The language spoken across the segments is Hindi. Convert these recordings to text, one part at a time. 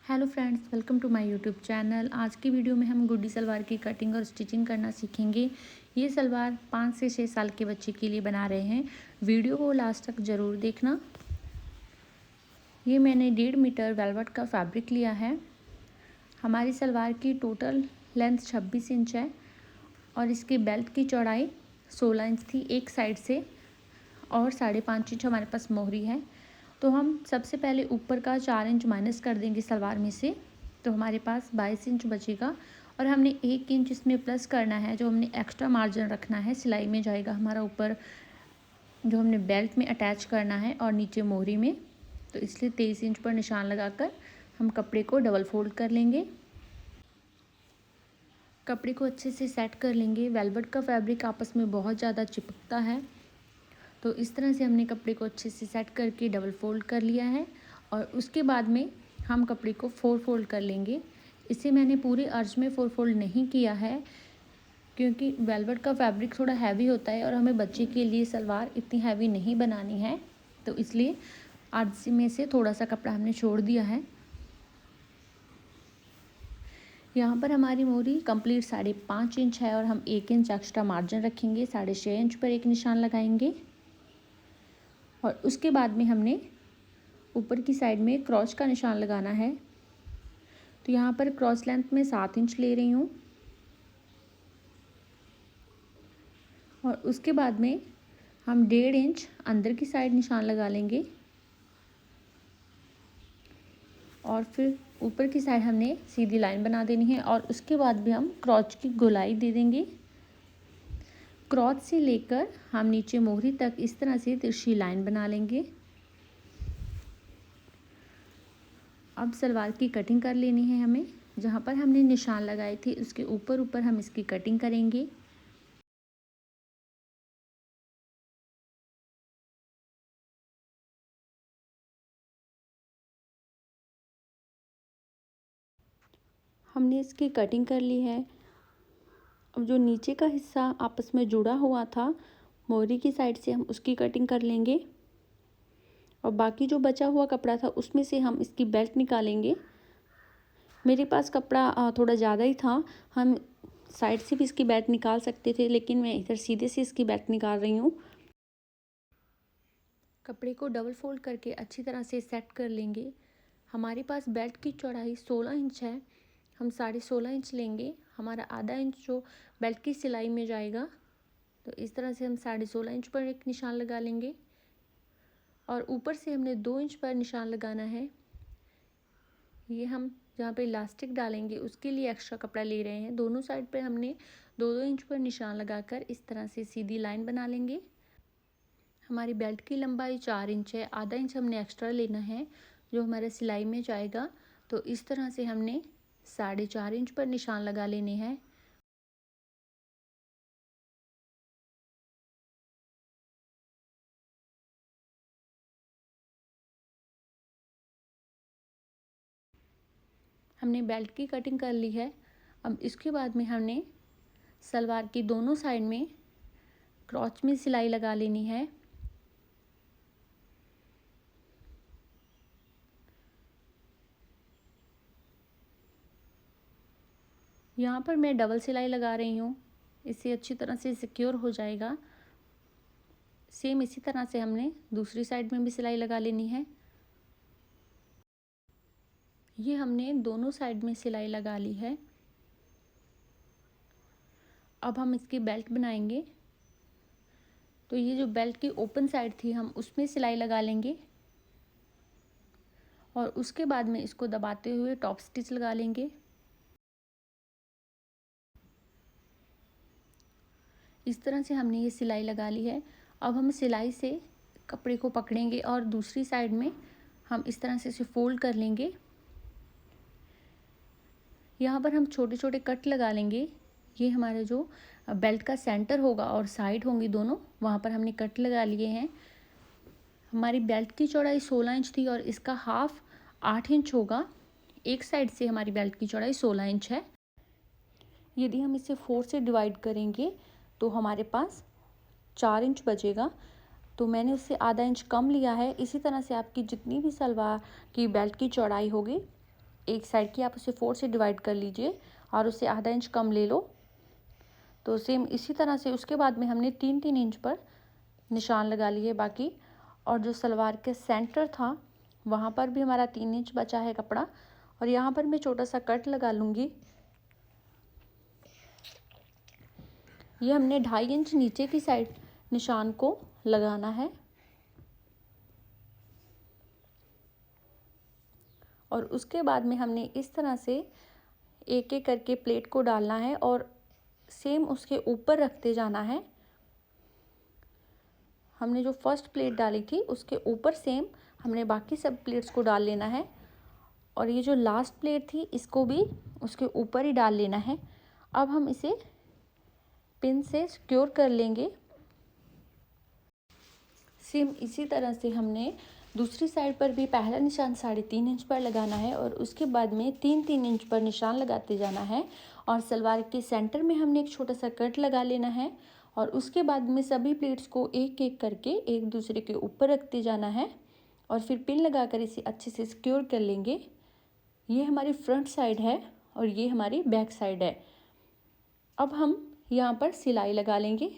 Hello friends, welcome to my YouTube channel. आज की वीडियो में हम गुड्डी सलवार की कटिंग और स्टिचिंग करना सीखेंगे। ये सलवार 5 से 6 साल के बच्चे के लिए बना रहे हैं। वीडियो को लास्ट तक ज़रूर देखना। ये मैंने 1.5 मीटर वेलवेट का फैब्रिक लिया है। हमारी सलवार की टोटल लेंथ 26 इंच है और इसके बेल्ट की चौड़ाई 16 इंच थी एक साइड से और 5.5 इंच हमारे पास मोहरी है। तो हम सबसे पहले ऊपर का 4 इंच माइनस कर देंगे सलवार में से, तो हमारे पास 22 इंच बचेगा। और हमने 1 इंच इसमें प्लस करना है, जो हमने एक्स्ट्रा मार्जिन रखना है सिलाई में जाएगा हमारा ऊपर, जो हमने बेल्ट में अटैच करना है और नीचे मोहरी में। तो इसलिए 23 इंच पर निशान लगाकर हम कपड़े को डबल फोल्ड कर लेंगे। कपड़े को अच्छे से सेट कर लेंगे। वेलवेट का फैब्रिक आपस में बहुत ज़्यादा चिपकता है, तो इस तरह से हमने कपड़े को अच्छे से सेट करके डबल फोल्ड कर लिया है। और उसके बाद में हम कपड़े को 4 फोल्ड कर लेंगे। इसे मैंने पूरे अर्ज में 4 फोल्ड नहीं किया है, क्योंकि वेलवेट का फैब्रिक थोड़ा हैवी होता है और हमें बच्चे के लिए सलवार इतनी हैवी नहीं बनानी है, तो इसलिए अर्ज में से थोड़ा सा कपड़ा हमने छोड़ दिया है। यहाँ पर हमारी मोहरी कंप्लीट 5.5 इंच है और हम 1 इंच एक्स्ट्रा मार्जिन रखेंगे। 6.5 इंच पर एक निशान लगाएंगे और उसके बाद में हमने ऊपर की साइड में क्रॉस का निशान लगाना है। तो यहाँ पर क्रॉस लेंथ में 7 इंच ले रही हूँ और उसके बाद में हम 1.5 इंच अंदर की साइड निशान लगा लेंगे और फिर ऊपर की साइड हमने सीधी लाइन बना देनी है और उसके बाद भी हम क्रॉस की गोलाई दे देंगे। क्रॉस से लेकर हम नीचे मोहरी तक इस तरह से तिरछी लाइन बना लेंगे। अब सलवार की कटिंग कर लेनी है हमें। जहाँ पर हमने निशान लगाए थे उसके ऊपर ऊपर हम इसकी कटिंग करेंगे। हमने इसकी कटिंग कर ली है। अब जो नीचे का हिस्सा आपस में जुड़ा हुआ था मोहरी की साइड से, हम उसकी कटिंग कर लेंगे और बाकी जो बचा हुआ कपड़ा था उसमें से हम इसकी बेल्ट निकालेंगे। मेरे पास कपड़ा थोड़ा ज़्यादा ही था, हम साइड से भी इसकी बेल्ट निकाल सकते थे, लेकिन मैं इधर सीधे से इसकी बेल्ट निकाल रही हूँ। कपड़े को डबल फोल्ड करके अच्छी तरह से सेट कर लेंगे। हमारे पास बेल्ट की चौड़ाई 16 इंच है, हम 16.5 इंच लेंगे। हमारा आधा इंच जो बेल्ट की सिलाई में जाएगा, तो इस तरह से हम 16.5 इंच पर एक निशान लगा लेंगे और ऊपर से हमने 2 इंच पर निशान लगाना है। ये हम जहाँ पे इलास्टिक डालेंगे उसके लिए एक्स्ट्रा कपड़ा ले रहे हैं। दोनों साइड पे हमने 2-2 इंच पर निशान लगाकर इस तरह से सीधी लाइन बना लेंगे। हमारी बेल्ट की लंबाई 4 इंच है, आधा इंच हमने एक्स्ट्रा लेना है जो हमारे सिलाई में जाएगा। तो इस तरह से हमने 4.5 इंच पर निशान लगा लेने हैं। हमने बेल्ट की कटिंग कर ली है। अब इसके बाद में हमने सलवार की दोनों साइड में क्रॉच में सिलाई लगा लेनी है। यहाँ पर मैं डबल सिलाई लगा रही हूँ, इससे अच्छी तरह से सिक्योर हो जाएगा। सेम इसी तरह से हमने दूसरी साइड में भी सिलाई लगा लेनी है। ये हमने दोनों साइड में सिलाई लगा ली है। अब हम इसकी बेल्ट बनाएंगे। तो ये जो बेल्ट की ओपन साइड थी हम उसमें सिलाई लगा लेंगे और उसके बाद में इसको दबाते हुए टॉप स्टिच लगा लेंगे। इस तरह से हमने ये सिलाई लगा ली है। अब हम सिलाई से कपड़े को पकड़ेंगे और दूसरी साइड में हम इस तरह से इसे फोल्ड कर लेंगे। यहाँ पर हम छोटे छोटे कट लगा लेंगे। ये हमारे जो बेल्ट का सेंटर होगा और साइड होंगी दोनों, वहाँ पर हमने कट लगा लिए हैं। हमारी बेल्ट की चौड़ाई 16 इंच थी और इसका हाफ 8 इंच होगा। एक साइड से हमारी बेल्ट की चौड़ाई 16 इंच है। यदि हम इसे 4 से डिवाइड करेंगे तो हमारे पास 4 इंच बचेगा। तो मैंने उससे आधा इंच कम लिया है। इसी तरह से आपकी जितनी भी सलवार की बेल्ट की चौड़ाई होगी एक साइड की आप उसे 4 से डिवाइड कर लीजिए और उससे आधा इंच कम ले लो। तो सेम इसी तरह से उसके बाद में हमने 3-3 इंच पर निशान लगा लिए बाकी। और जो सलवार के सेंटर था वहाँ पर भी हमारा 3 इंच बचा है कपड़ा, और यहाँ पर मैं छोटा सा कट लगा लूँगी। ये हमने 2.5 इंच नीचे की साइड निशान को लगाना है और उसके बाद में हमने इस तरह से एक एक करके प्लेट को डालना है और सेम उसके ऊपर रखते जाना है। हमने जो फर्स्ट प्लेट डाली थी उसके ऊपर सेम हमने बाकी सब प्लेट्स को डाल लेना है और ये जो लास्ट प्लेट थी इसको भी उसके ऊपर ही डाल लेना है। अब हम इसे पिन से सिक्योर कर लेंगे। सेम इसी तरह से हमने दूसरी साइड पर भी पहला निशान 3.5 इंच पर लगाना है और उसके बाद में 3-3 इंच पर निशान लगाते जाना है और सलवार के सेंटर में हमने एक छोटा सा कट लगा लेना है और उसके बाद में सभी प्लेट्स को एक एक करके एक दूसरे के ऊपर रखते जाना है और फिर पिन लगाकर इसे अच्छे से सिक्योर कर लेंगे। ये हमारी फ्रंट साइड है और ये हमारी बैक साइड है। अब हम यहाँ पर सिलाई लगा लेंगे।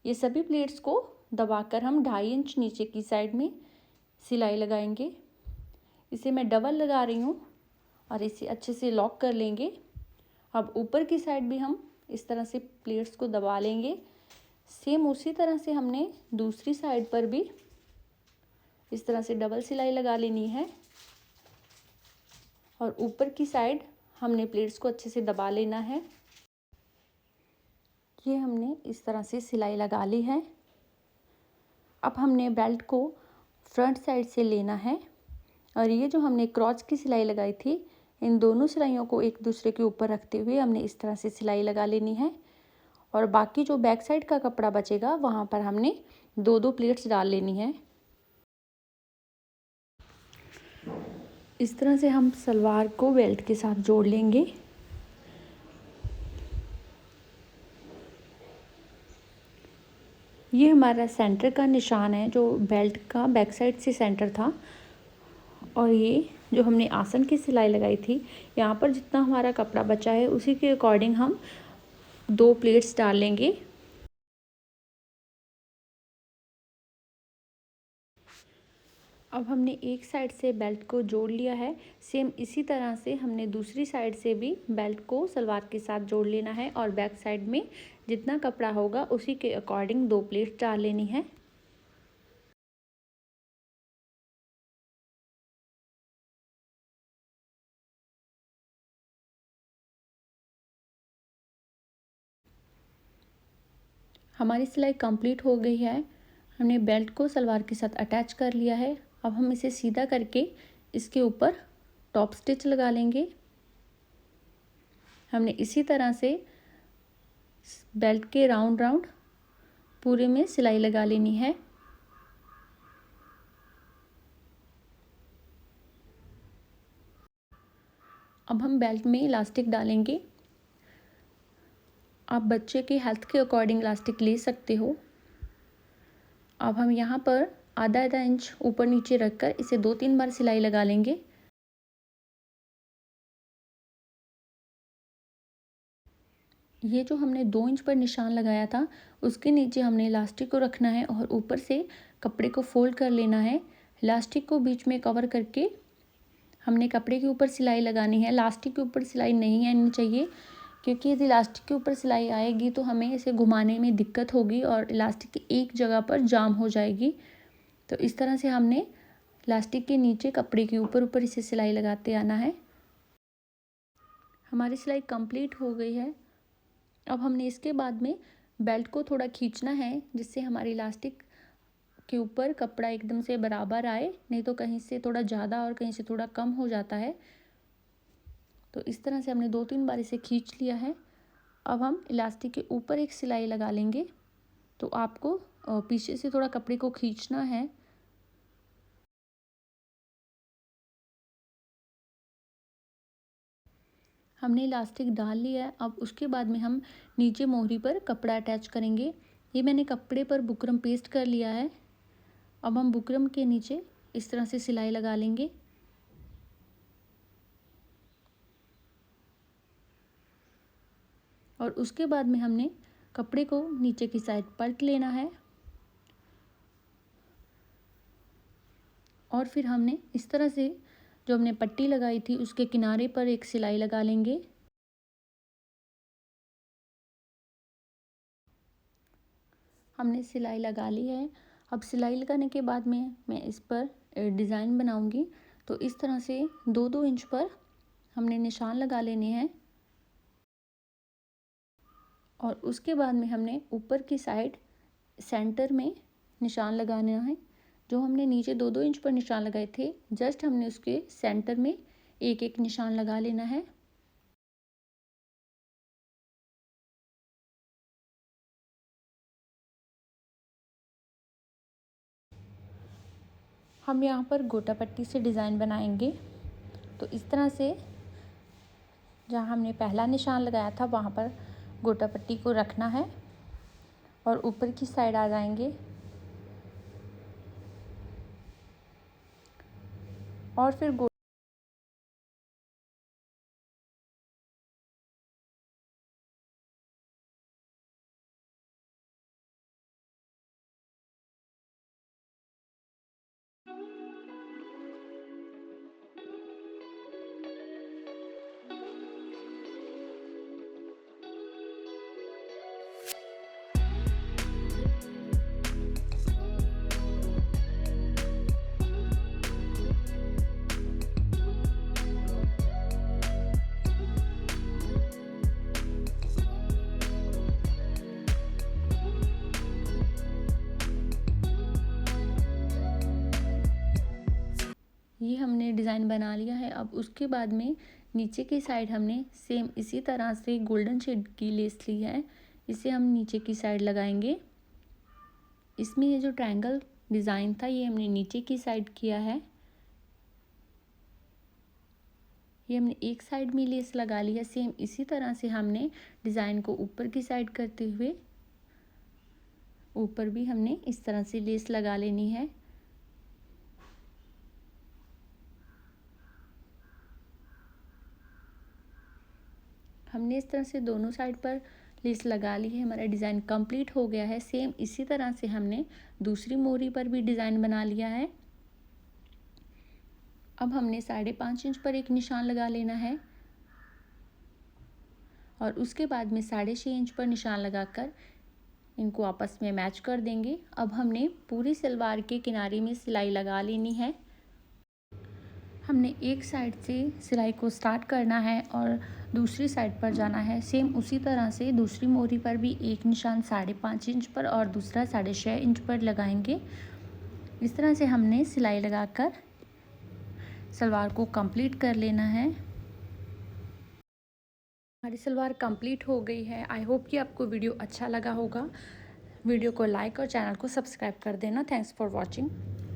ये सभी प्लेट्स को दबाकर हम 2.5 इंच नीचे की साइड में सिलाई लगाएंगे। इसे मैं डबल लगा रही हूँ और इसे अच्छे से लॉक कर लेंगे। अब ऊपर की साइड भी हम इस तरह से प्लेट्स को दबा लेंगे। सेम उसी तरह से हमने दूसरी साइड पर भी इस तरह से डबल सिलाई लगा लेनी है और ऊपर की साइड हमने प्लेट्स को अच्छे से दबा लेना है। ये हमने इस तरह से सिलाई लगा ली है। अब हमने बेल्ट को फ्रंट साइड से लेना है और ये जो हमने क्रॉस की सिलाई लगाई थी इन दोनों सिलाइयों को एक दूसरे के ऊपर रखते हुए हमने इस तरह से सिलाई लगा लेनी है और बाकी जो बैक साइड का कपड़ा बचेगा वहाँ पर हमने 2-2 प्लेट्स डाल लेनी है। इस तरह से हम सलवार को बेल्ट के साथ जोड़ लेंगे। ये हमारा सेंटर का निशान है जो बेल्ट का बैक साइड से सेंटर था और ये जो हमने आसन की सिलाई लगाई थी यहाँ पर जितना हमारा कपड़ा बचा है उसी के अकॉर्डिंग हम 2 प्लेट्स डाल लेंगे। अब हमने एक साइड से बेल्ट को जोड़ लिया है। सेम इसी तरह से हमने दूसरी साइड से भी बेल्ट को सलवार के साथ जोड़ लेना है और बैक साइड में जितना कपड़ा होगा उसी के अकॉर्डिंग 2 प्लेट्स डाल लेनी है। हमारी सिलाई कंप्लीट हो गई है। हमने बेल्ट को सलवार के साथ अटैच कर लिया है। अब हम इसे सीधा करके इसके ऊपर टॉप स्टिच लगा लेंगे। हमने इसी तरह से बेल्ट के राउंड राउंड पूरे में सिलाई लगा लेनी है। अब हम बेल्ट में इलास्टिक डालेंगे। आप बच्चे के हेल्थ के अकॉर्डिंग इलास्टिक ले सकते हो। अब हम यहाँ पर आधा इंच ऊपर नीचे रखकर इसे 2-3 बार सिलाई लगा लेंगे। ये जो हमने 2 इंच पर निशान लगाया था उसके नीचे हमने इलास्टिक को रखना है और ऊपर से कपड़े को फोल्ड कर लेना है। इलास्टिक को बीच में कवर करके हमने कपड़े के ऊपर सिलाई लगानी है। इलास्टिक के ऊपर सिलाई नहीं आनी चाहिए क्योंकि यदि इलास्टिक के ऊपर सिलाई आएगी तो हमें इसे घुमाने में दिक्कत होगी और इलास्टिक एक जगह पर जाम हो जाएगी। तो इस तरह से हमने इलास्टिक के नीचे कपड़े के ऊपर इसे सिलाई लगाते आना है। हमारी सिलाई कंप्लीट हो गई है। अब हमने इसके बाद में बेल्ट को थोड़ा खींचना है जिससे हमारी इलास्टिक के ऊपर कपड़ा एकदम से बराबर आए, नहीं तो कहीं से थोड़ा ज़्यादा और कहीं से थोड़ा कम हो जाता है। तो इस तरह से हमने 2-3 बार इसे खींच लिया है। अब हम इलास्टिक के ऊपर एक सिलाई लगा लेंगे। तो आपको पीछे से थोड़ा कपड़े को खींचना है। हमने इलास्टिक डाल लिया है। अब उसके बाद में हम नीचे मोहरी पर कपड़ा अटैच करेंगे। ये मैंने कपड़े पर बुकरम पेस्ट कर लिया है। अब हम बुकरम के नीचे इस तरह से सिलाई लगा लेंगे। और उसके बाद में हमने कपड़े को नीचे की साइड पलट लेना है और फिर हमने इस तरह से जो हमने पट्टी लगाई थी उसके किनारे पर एक सिलाई लगा लेंगे। हमने सिलाई लगा ली है। अब सिलाई लगाने के बाद में मैं इस पर डिज़ाइन बनाऊंगी। तो इस तरह से 2-2 इंच पर हमने निशान लगा लेने हैं और उसके बाद में हमने ऊपर की साइड सेंटर में निशान लगाना है। जो हमने नीचे 2-2 इंच पर निशान लगाए थे, जस्ट हमने उसके सेंटर में एक एक निशान लगा लेना है। हम यहाँ पर गोटा पट्टी से डिज़ाइन बनाएंगे। तो इस तरह से जहाँ हमने पहला निशान लगाया था वहाँ पर गोटा पट्टी को रखना है और ऊपर की साइड आ जाएंगे और फिर ये हमने डिज़ाइन बना लिया है। अब उसके बाद में नीचे की साइड हमने सेम इसी तरह से गोल्डन शेड की लेस ली है, इसे हम नीचे की साइड लगाएंगे। इसमें ये जो ट्रायंगल डिज़ाइन था ये हमने नीचे की साइड किया है। ये हमने एक साइड में लेस लगा ली है। सेम इसी तरह से हमने डिज़ाइन को ऊपर की साइड करते हुए ऊपर भी हमने इस तरह से लेस लगा लेनी है। हमने इस तरह से दोनों साइड पर लेस लगा ली है। हमारा डिज़ाइन कंप्लीट हो गया है। सेम इसी तरह से हमने दूसरी मोरी पर भी डिज़ाइन बना लिया है। अब हमने 5.5 इंच पर एक निशान लगा लेना है और उसके बाद में 6.5 इंच पर निशान लगाकर इनको आपस में मैच कर देंगे। अब हमने पूरी सलवार के किनारे में सिलाई लगा लेनी है। हमने एक साइड से सिलाई को स्टार्ट करना है और दूसरी साइड पर जाना है। सेम उसी तरह से दूसरी मोरी पर भी एक निशान 5.5 इंच पर और दूसरा 6.5 इंच पर लगाएंगे। इस तरह से हमने सिलाई लगाकर सलवार को कंप्लीट कर लेना है। हमारी सलवार कंप्लीट हो गई है। आई होप कि आपको वीडियो अच्छा लगा होगा। वीडियो को लाइक और चैनल को सब्सक्राइब कर देना। Thanks for watching.